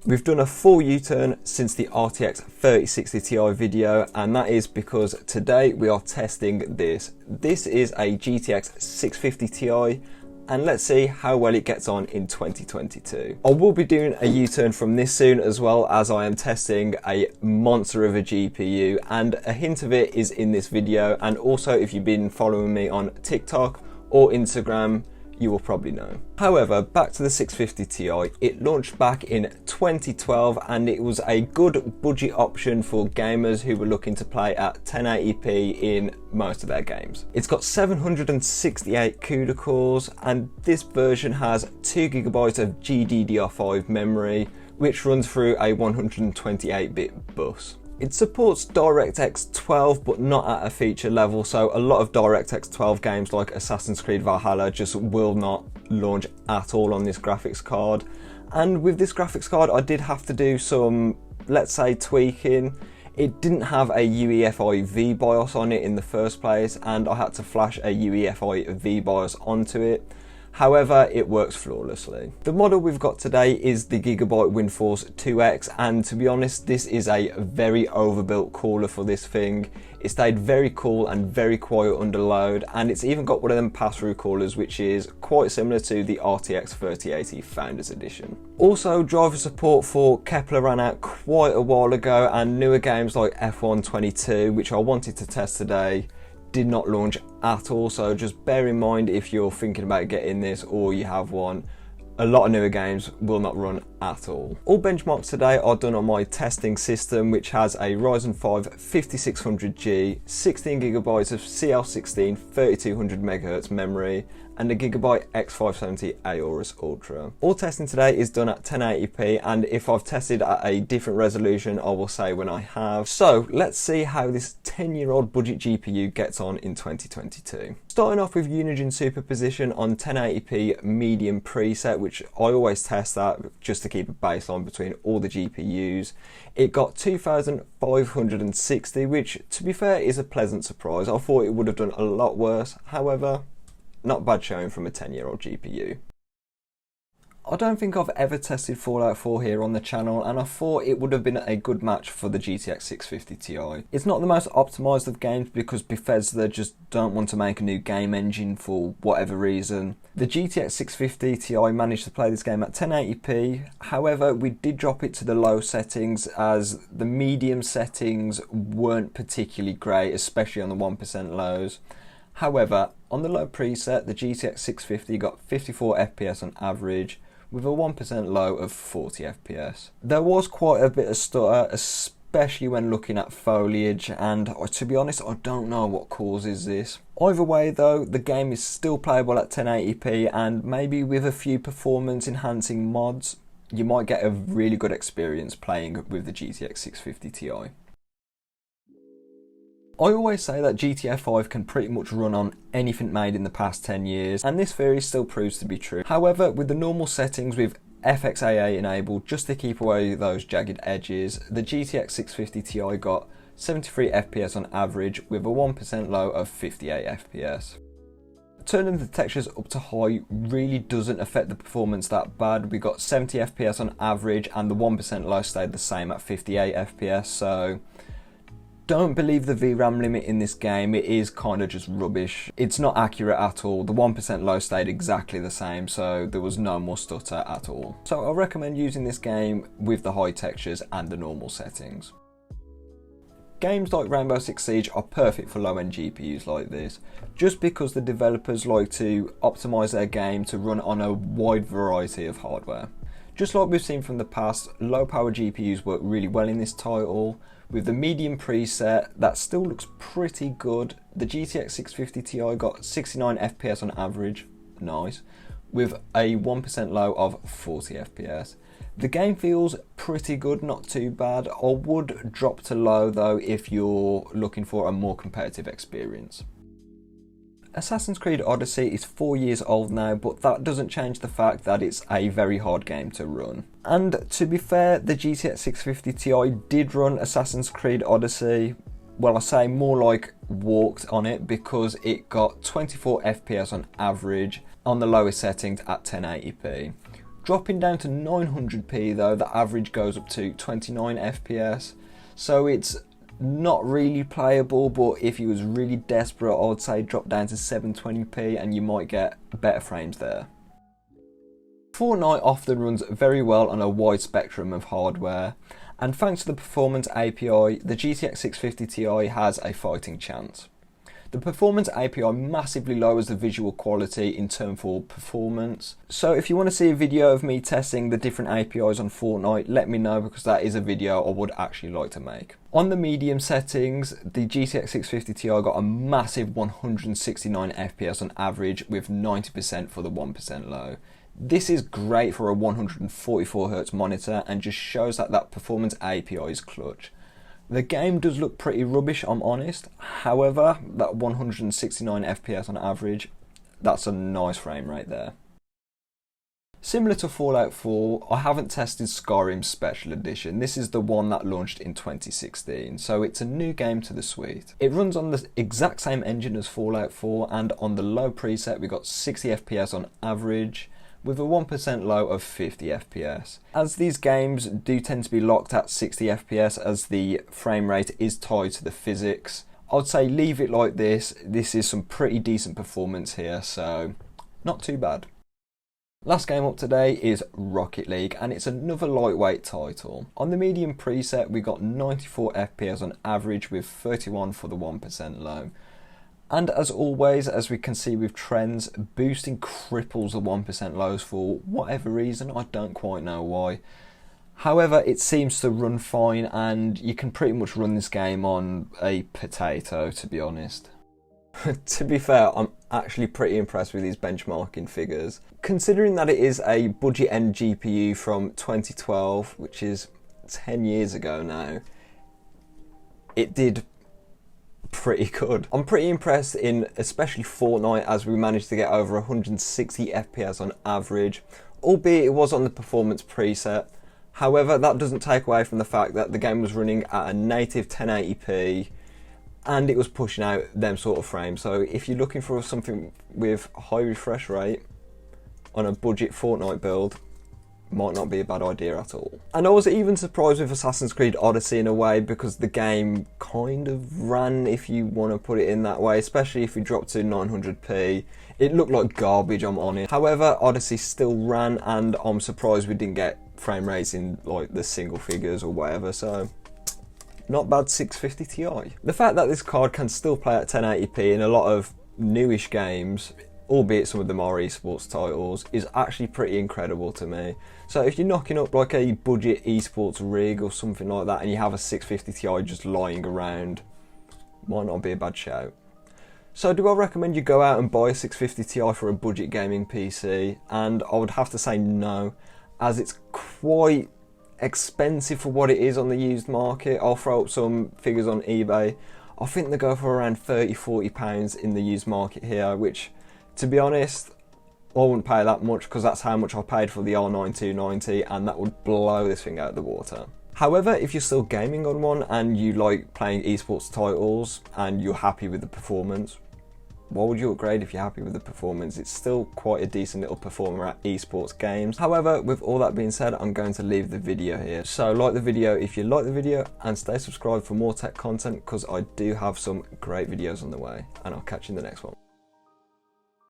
We've done a full U-turn since the RTX 3060 Ti video, and that is because today we are testing this. This is a GTX 650 Ti, and let's see how well it gets on in 2022. I will be doing a U-turn from this soon, as well as I am testing a monster of a GPU, and a hint of it is in this video. And also, if you've been following me on TikTok or Instagram, you will probably know. However, back to the 650 Ti, it launched back in 2012 and it was a good budget option for gamers who were looking to play at 1080p in most of their games. It's got 768 CUDA cores, and this version has 2GB of GDDR5 memory, which runs through a 128-bit bus. It supports DirectX 12, but not at a feature level, so a lot of DirectX 12 games like Assassin's Creed Valhalla just will not launch at all on this graphics card. And with this graphics card, I did have to do some, let's say, tweaking. It didn't have a UEFI V-BIOS on it in the first place, and I had to flash a UEFI V-BIOS onto it. However, it works flawlessly. The model we've got today is the Gigabyte WindForce 2X, and to be honest, this is a very overbuilt cooler for this thing. It stayed very cool and very quiet under load, and it's even got one of them pass-through coolers, which is quite similar to the RTX 3080 Founders Edition. Also, driver support for Kepler ran out quite a while ago, and newer games like F1 22, which I wanted to test today, did not launch at all, so just bear in mind if you're thinking about getting this or you have one, a lot of newer games will not run at all. All benchmarks today are done on my testing system, which has a Ryzen 5 5600G, 16GB of CL16 3200MHz memory, and a Gigabyte X570 Aorus Ultra. All testing today is done at 1080p, and if I've tested at a different resolution, I will say when I have. So let's see how this 10-year-old budget GPU gets on in 2022. Starting off with Unigine Superposition on 1080p medium preset, which I always test that just to keep a baseline between all the GPUs. It got 2560, which to be fair is a pleasant surprise. I thought it would have done a lot worse. However, not bad showing from a 10-year-old GPU. I don't think I've ever tested Fallout 4 here on the channel, and I thought it would have been a good match for the GTX 650 Ti. It's not the most optimised of games because Bethesda just don't want to make a new game engine for whatever reason. The GTX 650 Ti managed to play this game at 1080p, however we did drop it to the low settings as the medium settings weren't particularly great, especially on the 1% lows. However, on the low preset, the GTX 650 got 54 FPS on average, with a 1% low of 40 FPS. There was quite a bit of stutter, especially when looking at foliage, and to be honest, I don't know what causes this. Either way though, the game is still playable at 1080p, and maybe with a few performance enhancing mods, you might get a really good experience playing with the GTX 650 Ti. I always say that GTA 5 can pretty much run on anything made in the past 10 years, and this theory still proves to be true. However, with the normal settings with FXAA enabled just to keep away those jagged edges, the GTX 650 Ti got 73 FPS on average with a 1% low of 58 FPS. Turning the textures up to high really doesn't affect the performance that bad. We got 70 FPS on average and the 1% low stayed the same at 58 FPS, so don't believe the VRAM limit in this game, it is kind of just rubbish. It's not accurate at all. The 1% low stayed exactly the same, so there was no more stutter at all. So I recommend using this game with the high textures and the normal settings. Games like Rainbow Six Siege are perfect for low-end GPUs like this, just because the developers like to optimise their game to run on a wide variety of hardware. Just like we've seen from the past, low-power GPUs work really well in this title. With the medium preset, that still looks pretty good. The GTX 650 Ti got 69 FPS on average, nice, with a 1% low of 40 FPS. The game feels pretty good, not too bad. I would drop to low though if you're looking for a more competitive experience. Assassin's Creed Odyssey is 4 years old now, but that doesn't change the fact that it's a very hard game to run. And to be fair, the GTX 650 Ti did run Assassin's Creed Odyssey, well I say more like walked on it, because it got 24 FPS on average on the lowest settings at 1080p. Dropping down to 900p though, the average goes up to 29 FPS. So it's not really playable, but if you was really desperate, I would say drop down to 720p and you might get better frames there. Fortnite often runs very well on a wide spectrum of hardware, and thanks to the Performance API, the GTX 650 Ti has a fighting chance. The Performance API massively lowers the visual quality in terms for performance. So if you want to see a video of me testing the different APIs on Fortnite, let me know, because that is a video I would actually like to make. On the medium settings, the GTX 650 Ti got a massive 169 FPS on average, with 90% for the 1% low. This is great for a 144Hz monitor and just shows that that Performance API is clutch. The game does look pretty rubbish, I'm honest. However, that 169 FPS on average, that's a nice frame rate there. Similar to Fallout 4, I haven't tested Skyrim Special Edition. This is the one that launched in 2016, so it's a new game to the suite. It runs on the exact same engine as Fallout 4, and on the low preset we got 60 FPS on average, with a 1% low of 50 FPS. As these games do tend to be locked at 60 FPS as the frame rate is tied to the physics, I'd say leave it like this. This is some pretty decent performance here, so not too bad. Last game up today is Rocket League, and it's another lightweight title. On the medium preset we got 94 FPS on average, with 31 for the 1% low. And as always, as we can see with trends, boosting cripples the 1% lows for whatever reason, I don't quite know why. However, it seems to run fine, and you can pretty much run this game on a potato, to be honest. To be fair, I'm actually pretty impressed with these benchmarking figures. Considering that it is a budget end GPU from 2012, which is 10 years ago now, it did pretty good. I'm pretty impressed in especially Fortnite, as we managed to get over 160 FPS on average, albeit it was on the performance preset. However, that doesn't take away from the fact that the game was running at a native 1080p and it was pushing out them sort of frames. So if you're looking for something with high refresh rate on a budget Fortnite build, might not be a bad idea at all. And I was even surprised with Assassin's Creed Odyssey in a way, because the game kind of ran, if you want to put it in that way, especially if we dropped to 900p. It looked like garbage, I'm honest. However, Odyssey still ran, and I'm surprised we didn't get frame rates in like the single figures or whatever, so not bad 650 Ti. The fact that this card can still play at 1080p in a lot of newish games, albeit some of them are esports titles, is actually pretty incredible to me. So if you're knocking up like a budget esports rig or something like that and you have a 650 Ti just lying around, might not be a bad shout. So do I recommend you go out and buy a 650 Ti for a budget gaming PC? And I would have to say no, as it's quite expensive for what it is on the used market. I'll throw up some figures on eBay. I think they go for around £30–40 in the used market here, which, to be honest, I wouldn't pay that much, because that's how much I paid for the R9 290, and that would blow this thing out of the water. However, if you're still gaming on one and you like playing esports titles and you're happy with the performance, why would you upgrade if you're happy with the performance? It's still quite a decent little performer at esports games. However, with all that being said, I'm going to leave the video here. So like the video if you like the video, and stay subscribed for more tech content, because I do have some great videos on the way, and I'll catch you in the next one.